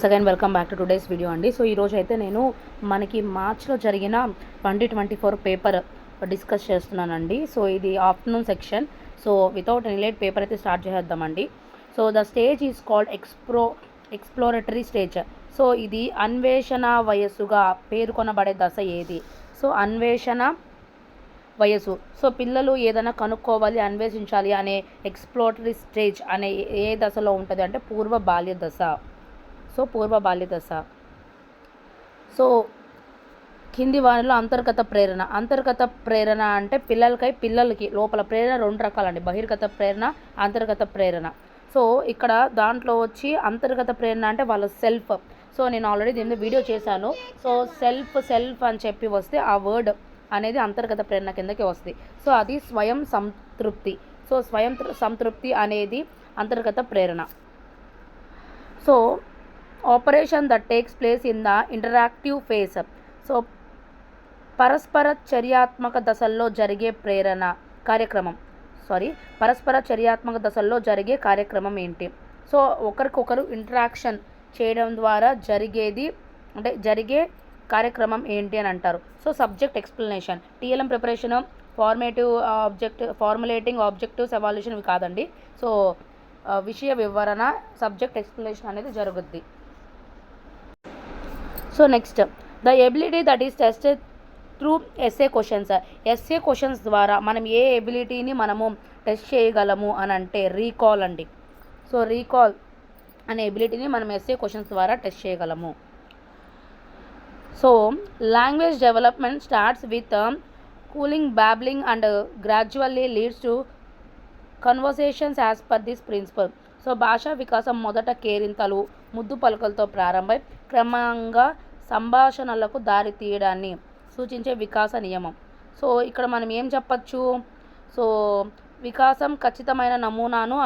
Again welcome back to today's video అండి. So ఈరోజు అయితే నేను మనకి మార్చ్లో జరిగిన 2024 పేపర్ డిస్కస్ చేస్తున్నానండి. సో ఇది afternoon section. So without any late paper అయితే స్టార్ట్ చేసేద్దామండి. So the stage is called exploratory stage. So ఇది అన్వేషణ వయస్సుగా పేర్కొనబడే దశ ఏది? సో అన్వేషణ వయసు. సో పిల్లలు ఏదైనా కనుక్కోవాలి, అన్వేషించాలి అనే ఎక్స్ప్లోరేటరీ స్టేజ్ అనే ఏ దశలో ఉంటుంది అంటే పూర్వ బాల్య దశ. సో పూర్వ బాల్య దశ. సో కింది వారిలో అంతర్గత ప్రేరణ అంటే పిల్లలకి లోపల ప్రేరణ రెండు రకాలండి, బహిర్గత ప్రేరణ, అంతర్గత ప్రేరణ. సో ఇక్కడ దాంట్లో వచ్చి అంతర్గత ప్రేరణ అంటే వాళ్ళ సెల్ఫ్. సో నేను ఆల్రెడీ దీని వీడియో చేశాను. సో సెల్ఫ్ అని చెప్పి వస్తే ఆ వర్డ్ అనేది అంతర్గత ప్రేరణ కిందకి వస్తుంది. సో అది స్వయం సంతృప్తి. సో స్వయం సంతృప్తి అనేది అంతర్గత ప్రేరణ. So operation that takes place in the interactive phase. So పరస్పర చర్యాత్మక దశల్లో జరిగే కార్యక్రమం ఏంటి? సో ఒకరికొకరు ఇంటరాక్షన్ చేయడం ద్వారా జరిగే కార్యక్రమం ఏంటి అని అంటారు. So subject explanation, TLM preparation, formulating objectives, evaluation ఇవి కాదండి. సో విషయ వివరణ, సబ్జెక్ట్ ఎక్స్ప్లెనేషన్ అనేది జరుగుద్ది. So next, the ability that is tested through SA questions. SA questions ద్వారా మనం ఏ ఎబిలిటీని మనము టెస్ట్ చేయగలము అని అంటే రీకాల్ అండి. సో రీకాల్ అనే ఎబిలిటీని మనం ఎస్ఏ క్వశ్చన్స్ ద్వారా టెస్ట్ చేయగలము. So language development starts with cooling, babbling and gradually leads to conversations as per this principle. So భాషా వికాసం మొదట కేరింతలు, ముద్దు పలుకలతో ప్రారంభమై క్రమంగా సంభాషణలకు దారి తీయడాన్ని సూచించే వికాస నియమం. సో ఇక్కడ మనం ఏం చెప్పచ్చు? సో వికాసం ఖచ్చితమైన నమూనాను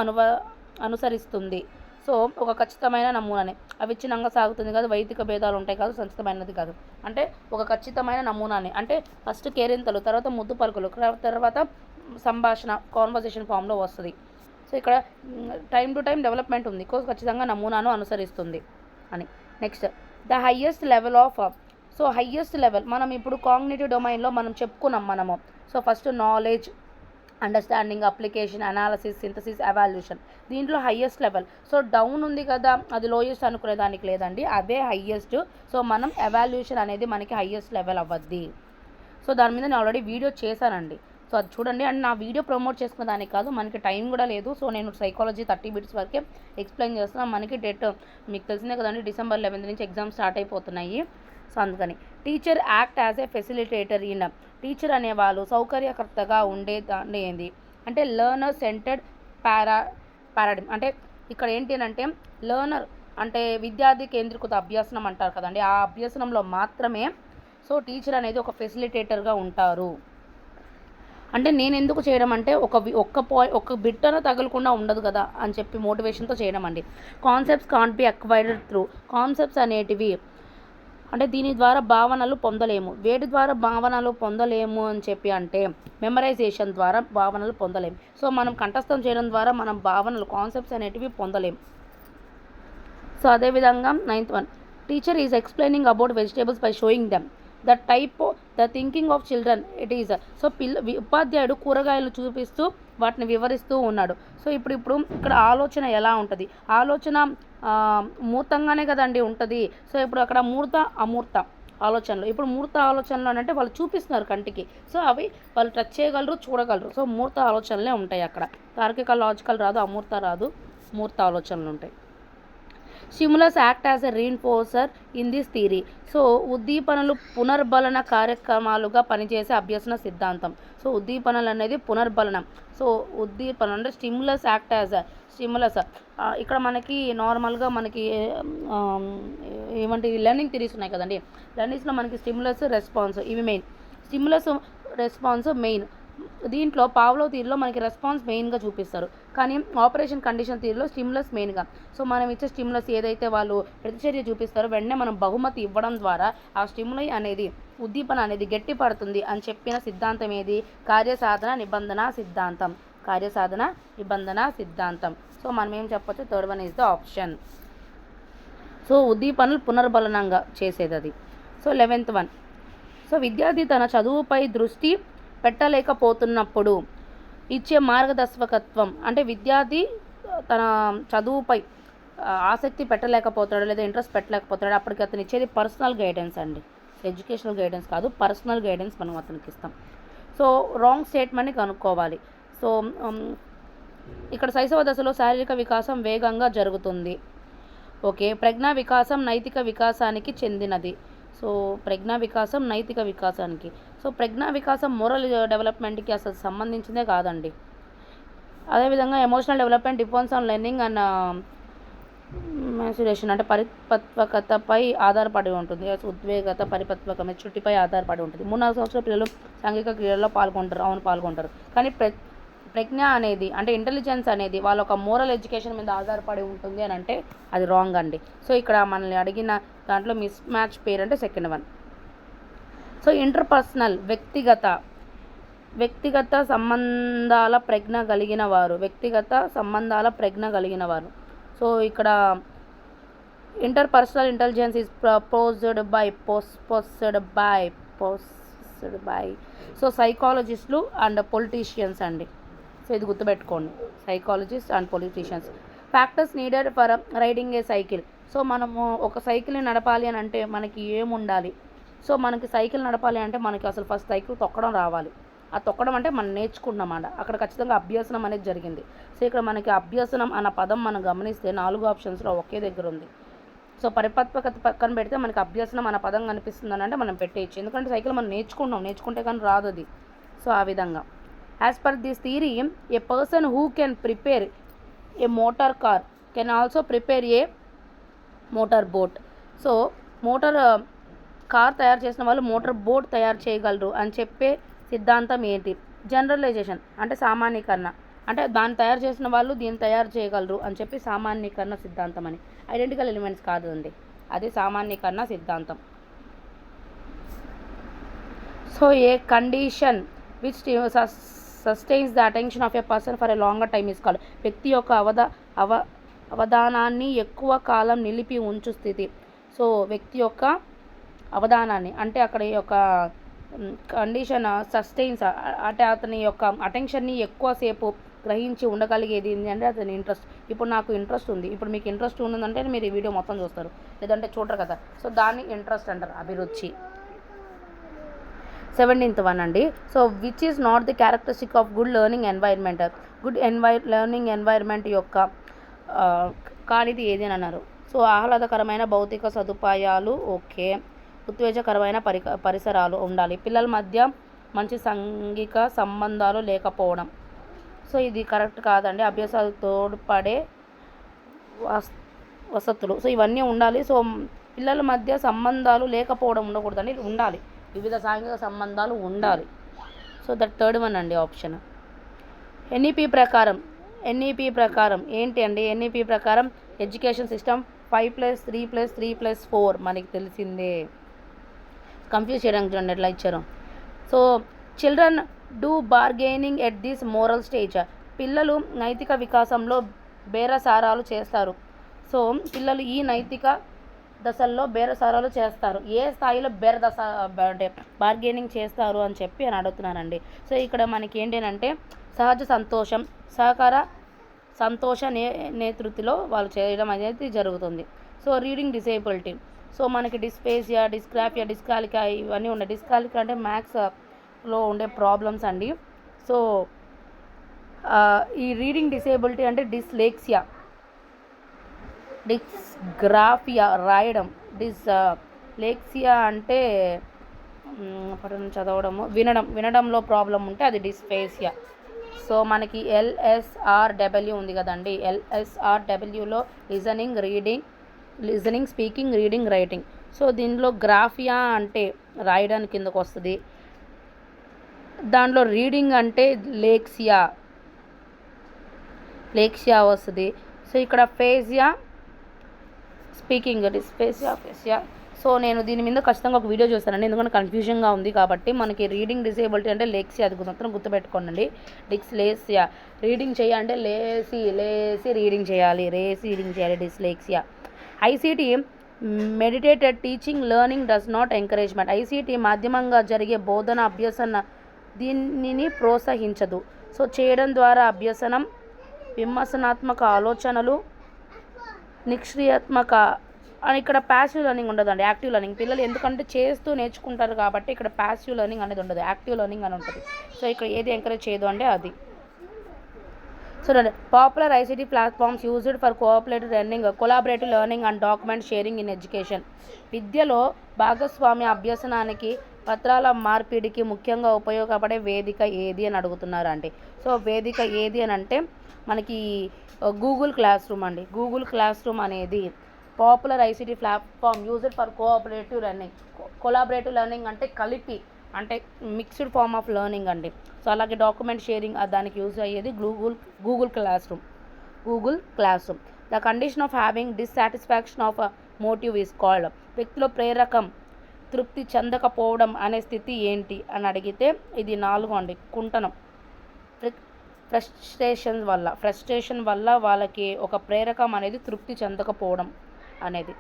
అనుసరిస్తుంది. సో ఒక ఖచ్చితమైన నమూనానే, అవిచ్ఛిన్నంగా సాగుతుంది కాదు, వైదిక భేదాలు ఉంటాయి కాదు, సంచితమైనది కాదు. అంటే ఒక ఖచ్చితమైన నమూనానే. అంటే ఫస్ట్ కేరింతలు, తర్వాత ముద్దు పలుకులు, తర్వాత సంభాషణ కాన్వర్సేషన్ ఫామ్లో వస్తుంది. సో ఇక్కడ టైం టు టైం డెవలప్మెంట్ ఉంది, ఖచ్చితంగా నమూనాను అనుసరిస్తుంది అని. Next, the highest level of. So highest level మనం ఇప్పుడు కాగ్నిటివ్ డొమైన్లో మనం చెప్పుకున్నాం మనము. So first knowledge, understanding, application, analysis, synthesis, evaluation. దీంట్లో హయ్యెస్ట్ లెవెల్. సో డౌన్ ఉంది కదా, అది లోయెస్ట్ అనుకునేదానికి లేదండి, అదే హయ్యెస్ట్. సో మనం ఎవాల్యూషన్ అనేది మనకి హయ్యెస్ట్ లెవెల్ అవ్వద్ది. సో దాని మీద నేను ఆల్రెడీ వీడియో చేశానండి. సో అది చూడండి. అండ్ నా వీడియో ప్రమోట్ చేసుకున్న దానికి కాదు, మనకి టైం కూడా లేదు. సో నేను సైకాలజీ 30 minutes వరకే ఎక్స్ప్లెయిన్ చేస్తున్నాను. మనకి డేట్ మీకు తెలిసిందే కదండి, December 11 నుంచి ఎగ్జామ్స్ స్టార్ట్ అయిపోతున్నాయి. సో అందుకని teacher act as a facilitator in. Teacher అనేవాళ్ళు సౌకర్యకర్తగా ఉండేదాన్ని ఏంది అంటే లెర్నర్ సెంటర్డ్ పారాడిమ్. అంటే ఇక్కడ ఏంటి అంటే లెర్నర్ అంటే విద్యార్థి కేంద్రీకృత అభ్యసనం అంటారు కదండి, ఆ అభ్యసనంలో మాత్రమే సో టీచర్ అనేది ఒక ఫెసిలిటేటర్గా ఉంటారు. అంటే నేను ఎందుకు చేయడం అంటే ఒక్క బిట్టన తగలకుండా ఉండదు కదా అని చెప్పి మోటివేషన్తో చేయడం అండి. Concepts can't be acquired through. Concepts అనేటివి అంటే దీని ద్వారా భావనలు పొందలేము. వేటి ద్వారా భావనలు పొందలేము అని చెప్పి అంటే మెమరైజేషన్ ద్వారా భావనలు పొందలేము. సో మనం కంఠస్థం చేయడం ద్వారా మనం భావనలు, కాన్సెప్ట్స్ అనేటివి పొందలేము. సో అదేవిధంగా 9th one, teacher is explaining about vegetables by showing them the thinking of children it is. So ఉపాధ్యాయుడు కూరగాయలు చూపిస్తూ వాటిని వివరిస్తూ ఉన్నాడు. సో ఇప్పుడు ఇక్కడ ఆలోచన ఎలా ఉంటుంది? ఆలోచన మూర్తంగానే కదండి ఉంటుంది. సో ఇప్పుడు అక్కడ అమూర్త ఆలోచనలు. ఇప్పుడు మూర్త ఆలోచనలు అంటే వాళ్ళు చూపిస్తున్నారు కంటికి, సో అవి వాళ్ళు టచ్ చేయగలరు, చూడగలరు. సో మూర్త ఆలోచనలే ఉంటాయి అక్కడ. తార్కిక, లాజికల్ రాదు, అమూర్త రాదు, మూర్త ఆలోచనలు ఉంటాయి. Stimulus act as a reinforcer in this theory. So ఉద్దీపనలు పునర్బలన కార్యక్రమాలుగా పనిచేసే అభ్యసన సిద్ధాంతం. సో ఉద్దీపనలు అనేది పునర్బలనం. సో ఉద్దీపన అంటే స్టిములస్ యాక్ట్ యాజ్ స్టిములస్. ఇక్కడ మనకి నార్మల్గా మనకి ఏమంటే లెర్నింగ్ థియరీస్ ఉన్నాయి కదండి, లెర్నింగ్స్లో మనకి స్టిములస్, రెస్పాన్స్ ఇవి మెయిన్. Stimulus, response main. దీంట్లో పావ్లోవ్ థియరీలో మనకి రెస్పాన్స్ మెయిన్గా చూపిస్తారు, కానీ ఆపరేషన్ కండిషన్ థియరీలో స్టిములస్ మెయిన్గా. సో మనం ఇచ్చే స్టిములస్ ఏదైతే వాళ్ళు ప్రతిచర్య చూపిస్తారో వెంటనే మనం బహుమతి ఇవ్వడం ద్వారా ఆ స్టిములై అనేది, ఉద్దీపన అనేది గట్టి పడుతుంది అని చెప్పిన సిద్ధాంతం ఏది? కార్యసాధన నిబంధన సిద్ధాంతం. సో మనం ఏం చెప్పొచ్చు? Third one is the option. So ఉద్దీపనలు పునర్బలనంగా చేసేది అది. So 11th one. సో విద్యార్థి తన చదువుపై దృష్టి పెట్టలేకపోతున్నప్పుడు ఇచ్చే మార్గదర్శకత్వం, అంటే విద్యార్థి తన చదువుపై ఆసక్తి పెట్టలేకపోతాడు లేదా ఇంట్రెస్ట్ పెట్టలేకపోతాడు, అప్పటికి అతను ఇచ్చేది పర్సనల్ గైడెన్స్ అండి. ఎడ్యుకేషనల్ గైడెన్స్ కాదు, పర్సనల్ గైడెన్స్ మనం అతనికి ఇస్తాం. సో రాంగ్ స్టేట్మెంట్ని కనుక్కోవాలి. సో ఇక్కడ శైశవ దశలో శారీరక వికాసం వేగంగా జరుగుతుంది. ఓకే, ప్రజ్ఞా వికాసం నైతిక వికాసానికి చెందినది. సో ప్రజ్ఞా వికాసం నైతిక వికాసానికి. సో ప్రజ్ఞా వికాసం మోరల్ డెవలప్మెంట్కి అసలు సంబంధించిందే కాదండి. అదేవిధంగా emotional development depends on learning and maturation, అంటే పరిపక్వతపై ఆధారపడి ఉంటుంది. ఉద్వేగత పరిపక్వత మెచ్యూరిటీపై ఆధారపడి ఉంటుంది. 3-4 సంవత్సరాల పిల్లలు సాంఘిక క్రీడల్లో పాల్గొంటారు, అవును పాల్గొంటారు. కానీ ప్రజ్ఞ అనేది, అంటే ఇంటెలిజెన్స్ అనేది వాళ్ళ ఒక మోరల్ ఎడ్యుకేషన్ మీద ఆధారపడి ఉంటుంది అని అంటే అది రాంగ్ అండి. సో ఇక్కడ మనల్ని అడిగిన దాంట్లో మిస్ మ్యాచ్ పేరు అంటే సెకండ్ వన్. సో ఇంటర్పర్సనల్ వ్యక్తిగత సంబంధాల ప్రజ్ఞ కలిగిన వారు. సో ఇక్కడ interpersonal intelligence is posed by so సైకాలజిస్టులు అండ్ పొలిటీషియన్స్ అండి. సో ఇది గుర్తుపెట్టుకోండి, psychologist and politicians. Factors needed for riding a cycle. So మనము ఒక సైకిల్ని నడపాలి అని అంటే మనకి ఏముండాలి? సో మనకి సైకిల్ నడపాలి అంటే మనకి అసలు ఫస్ట్ సైకిల్ తొక్కడం రావాలి. ఆ తొక్కడం అంటే మనం నేర్చుకుంటున్నామాట, అక్కడ ఖచ్చితంగా అభ్యసనం అనేది జరిగింది. సో ఇక్కడ మనకి అభ్యసనం అన్న పదం మనం గమనిస్తే 4 ఆప్షన్స్లో ఒకే దగ్గర ఉంది. సో పరిపక్వత పక్కన పెడితే మనకి అభ్యసనం అన్న పదం కనిపిస్తుందని అంటే మనం పెట్టేయచ్చు, ఎందుకంటే సైకిల్ మనం నేర్చుకుంటే కానీ రాదు అది. సో ఆ విధంగా as per this theory A person who can prepare A motor car can also prepare A motor boat. So motor car తయారు చేసిన వాళ్ళు మోటార్ బోట్ తయారు చేయగలరు అని చెప్పే సిద్ధాంతం ఏంటి? జనరలైజేషన్, అంటే సామాన్యీకరణ, అంటే దాన్ని తయారు చేసిన వాళ్ళు దీన్ని తయారు చేయగలరు అని చెప్పి సామాన్యీకరణ సిద్ధాంతం అని. ఐడెంటికల్ ఎలిమెంట్స్ కాదు అండి, అది సామాన్యీకరణ సిద్ధాంతం. So A condition which sustains the attention of a person for a longer time is called. వ్యక్తి యొక్క అవధానాన్ని ఎక్కువ కాలం నిలిపి ఉంచు స్థితి. సో వ్యక్తి యొక్క అవధానాన్ని, అంటే అక్కడ యొక్క కండిషన్ సస్టైన్స్, అంటే అతని యొక్క అటెన్షన్ని ఎక్కువసేపు గ్రహించి ఉండగలిగేది ఏంటంటే అతని ఇంట్రెస్ట్. ఇప్పుడు నాకు ఇంట్రెస్ట్ ఉంది, ఇప్పుడు మీకు ఇంట్రెస్ట్ ఉందంటే మీరు ఈ వీడియో మొత్తం చూస్తారు, లేదంటే చూడరు కదా. సో దాన్ని ఇంట్రెస్ట్ అంటారు, అభిరుచి. 17th వన్ అండి. So which is not the characteristic of good learning environment. Good learning environment యొక్క కానిది ఏది అని అన్నారు. సో ఆహ్లాదకరమైన భౌతిక సదుపాయాలు, ఓకే. ఉత్తేజకరమైన పరిసరాలు ఉండాలి. పిల్లల మధ్య మంచి సాంఘిక సంబంధాలు లేకపోవడం. సో ఇది కరెక్ట్ కాదండి. అభ్యాసాలు తోడ్పడే వసతులు, సో ఇవన్నీ ఉండాలి. సో పిల్లల మధ్య సంబంధాలు లేకపోవడం ఉండకూడదండి, ఉండాలి. వివిధ సాంఘిక సంబంధాలు ఉండాలి. సో దట్ థర్డ్ వన్ అండి ఆప్షన్. ఎన్ఈపి ప్రకారం ఏంటి అండి? ఎన్ఈపి ప్రకారం ఎడ్యుకేషన్ సిస్టమ్ 5+3+3+4 మనకి తెలిసిందే. కన్ఫ్యూజ్ చేయడానికి చూడండి ఎట్లా ఇచ్చారు. So children do bargaining at this moral stage. పిల్లలు నైతిక వికాసంలో బేరసారాలు చేస్తారు. సో పిల్లలు ఈ నైతిక దశల్లో బేరసారాలు చేస్తారు. ఏ స్థాయిలో అంటే బార్గెనింగ్ చేస్తారు అని చెప్పి అని అడుగుతున్నానండి. సో ఇక్కడ మనకి ఏంటంటే సహజ సంతోషం, సహకార సంతోష నేతృత్వంలో వాళ్ళు చేయడం అనేది జరుగుతుంది. సో రీడింగ్ డిసేబిలిటీ, సో మనకి డిస్పేసియా, డిస్గ్రాఫియా, డిస్కాలికా ఇవన్నీ ఉన్నాయి. డిస్కాలికా అంటే మ్యాథ్స్లో ఉండే ప్రాబ్లమ్స్ అండి. సో ఈ రీడింగ్ డిసేబిలిటీ అంటే డిస్లెక్సియా, డిస్గ్రాఫియా రాయడం, డిస్లెక్సియా అంటే చదవడము, వినడంలో ప్రాబ్లం ఉంటే అది డిస్పేసియా. సో మనకి LSRW ఉంది కదండి. LSRWలో listening, speaking, reading, writing. So దీనిలో గ్రాఫియా అంటే రాయడానికి కిందకు వస్తుంది. దాంట్లో రీడింగ్ అంటే లేక్సియా వస్తుంది. సో ఇక్కడ ఫేసియా స్పీకింగ్, డిస్పేసియా. సో నేను దీని మీద ఖచ్చితంగా ఒక వీడియో చూస్తానండి, ఎందుకంటే కన్ఫ్యూజన్గా ఉంది కాబట్టి. మనకి రీడింగ్ డిసేబిలిటీ అంటే లేక్సియా, అది మాత్రం గుర్తుపెట్టుకోండి. డిస్లేసియా రీడింగ్ చేయాలంటే లేసి రీడింగ్ చేయాలి, రీడింగ్ చేయాలి. డిస్లేక్సియా. ICT meditated teaching learning does not encouragement. ICT మాధ్యమంగా జరిగే బోధన అభ్యసన దీనిని ప్రోత్సహించదు. సో చేయడం ద్వారా అభ్యసనం, విమర్శనాత్మక ఆలోచనలు, నిష్క్రియాత్మక అని ఇక్కడ ప్యాసివ్ లెర్నింగ్ ఉండదండి, యాక్టివ్ లెర్నింగ్. పిల్లలు ఎందుకంటే చేస్తూ నేర్చుకుంటారు కాబట్టి ఇక్కడ ప్యాసివ్ లెర్నింగ్ అనేది ఉండదు, యాక్టివ్ లెర్నింగ్ అని ఉంటుంది. సో ఇక్కడ ఏది ఎంకరేజ్ చేయదు అంటే అది. So popular ICT platforms used for collaborative learning and document sharing in education. విద్యలో భాగస్వామ్య అభ్యసనానికి, పత్రాల మార్పిడికి ముఖ్యంగా ఉపయోగపడే వేదిక ఏది అని అడుగుతున్నారు అండి. సో వేదిక ఏది అని అంటే మనకి గూగుల్ క్లాస్ రూమ్ అండి. గూగుల్ క్లాస్ రూమ్ అనేది popular ICT platform used for collaborative learning అంటే కలిపి, అంటే మిక్స్డ్ ఫార్మ్ ఆఫ్ లెర్నింగ్ అండి. సో అలాగే డాక్యుమెంట్ షేరింగ్ దానికి యూజ్ అయ్యేది Google class room. The condition of having dissatisfaction of motive is called. వ్యక్తిలో ప్రేరకం తృప్తి చెందకపోవడం అనే స్థితి ఏంటి అని అడిగితే ఇది 4 అండి. కుంటనం, ఫ్రస్ట్రేషన్ వల్ల వాళ్ళకి ఒక ప్రేరకం అనేది తృప్తి చెందకపోవడం అనేది.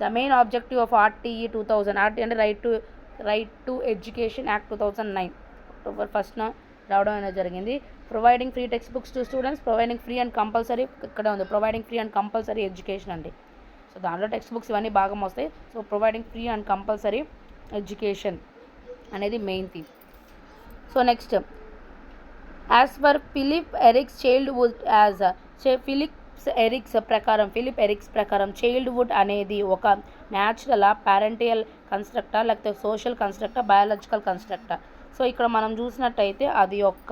The main objective of RTE 2000, అంటే right to education act 2009 October 1న రావడం అనేది జరిగింది. Providing free text books to students, providing free and compulsory, ఇక్కడ ఉంది providing free and compulsory education అండి. సో దాంట్లో టెక్స్ట్ బుక్స్ ఇవన్నీ బాగా వస్తాయి. So providing free and compulsory education అనేది main theme. So next, as per Philippe Aries ప్రకారం childhood అనేది ఒక న్యాచురల్, ప్యారెంటియల్ కన్స్ట్రక్టా, లేకపోతే సోషల్ కన్స్ట్రక్టా, బయాలజికల్ కన్స్ట్రక్టా. సో ఇక్కడ మనం చూసినట్టయితే అది ఒక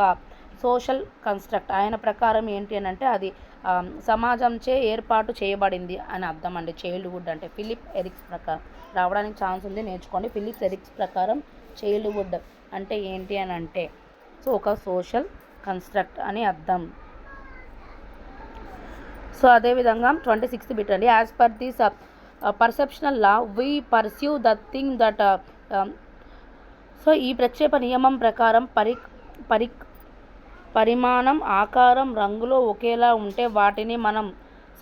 సోషల్ కన్స్ట్రక్ట్. ఆయన ప్రకారం ఏంటి అని అంటే అది సమాజంచే ఏర్పాటు చేయబడింది అని అర్థం అండి చైల్డ్హుడ్ అంటే. ఫిలిప్ ఎరిక్స్ ప్రకారం రావడానికి ఛాన్స్ ఉంది, నేర్చుకోండి. ఫిలిప్ ఎరిక్స్ ప్రకారం చైల్డ్హుడ్ అంటే ఏంటి అని అంటే సో ఒక సోషల్ కన్స్ట్రక్ట్ అని అర్థం. సో అదేవిధంగా 26th బిట్ అండి. As per this perceptional law we perceive the thing that. So ఈ ప్రక్షేప నియమం ప్రకారం పరిమాణం, ఆకారం, రంగులో ఒకేలా ఉంటే వాటిని మనం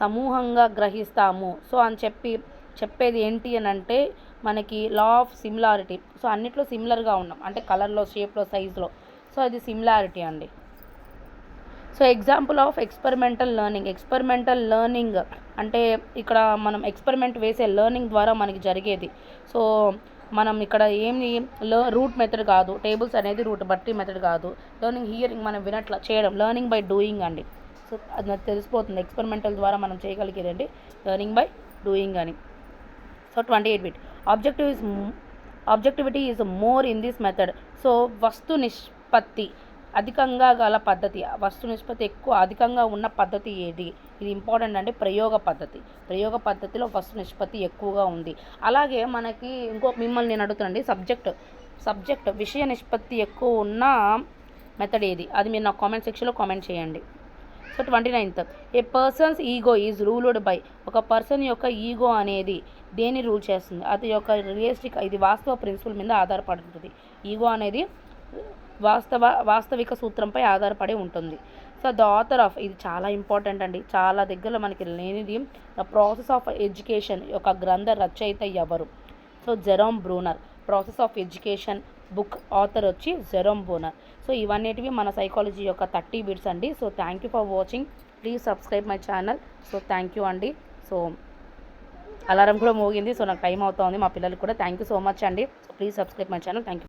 సమూహంగా గ్రహిస్తాము. సో అని చెప్పేది ఏంటి అని అంటే మనకి లా ఆఫ్ సిమిలారిటీ. సో అన్నిట్లో సిమిలర్గా ఉన్నాం అంటే కలర్లో, షేప్లో, సైజులో. సో ఇది సిమిలారిటీ అండి. So example of experimental learning అంటే ఇక్కడ మనం ఎక్స్పెరిమెంట్ వేసే లెర్నింగ్ ద్వారా మనకి జరిగేది. సో మనం ఇక్కడ ఏమి రూట్ మెథడ్ కాదు, టేబుల్స్ అనేది రూట్ బట్టి మెథడ్ కాదు. లెర్నింగ్ హియరింగ్ మనం వినట్లా చేయడం, లెర్నింగ్ బై డూయింగ్ అండి. సో అది నాకు తెలిసిపోతుంది ఎక్స్పెరిమెంటల్ ద్వారా మనం చేయగలిగేదండి లెర్నింగ్ బై డూయింగ్ అని. So 28 bit objectivity is more in this method. So వస్తు నిష్పత్తి అధికంగా గల పద్ధతి, వస్తు నిష్పత్తి అధికంగా ఉన్న పద్ధతి ఏది? ఇది ఇంపార్టెంట్ అంటే ప్రయోగ పద్ధతిలో వస్తు నిష్పత్తి ఎక్కువగా ఉంది. అలాగే మనకి మిమ్మల్ని నేను అడుగుతానండి, సబ్జెక్ట్ విషయ నిష్పత్తి ఎక్కువ ఉన్న మెథడ్ ఏది? అది మీరు నాకు కామెంట్ సెక్షన్లో కామెంట్ చేయండి. So 29th, A persons ego is ruled by. ఒక పర్సన్ యొక్క ఈగో అనేది దేని రూల్ చేస్తుంది? అది యొక్క ఇది వాస్తవ ప్రిన్సిపల్ మీద ఆధారపడి ఉంటుంది. ఈగో అనేది వాస్తవిక సూత్రంపై ఆధారపడి ఉంటుంది. సో ద ఆథర్ ఆఫ్, ఇది చాలా ఇంపార్టెంట్ అండి, చాలా దగ్గర మనకి లేనిది. ద ప్రాసెస్ ఆఫ్ ఎడ్యుకేషన్ యొక్క గ్రంథ రచయిత ఎవరు? So Jerome Bruner. Process of education book author వచ్చి జెరోమ్ బ్రూనర్. సో ఇవన్నిటివి మన సైకాలజీ యొక్క 30 బిట్స్ అండి. So thank you for watching. Please subscribe my channel. So thank you అండి. సో అలారం కూడా మోగింది, సో నాకు టైం అవుతుంది, మా పిల్లలకి కూడా. థ్యాంక్ యూ సో మచ్ అండి. So please subscribe my channel. Thank you.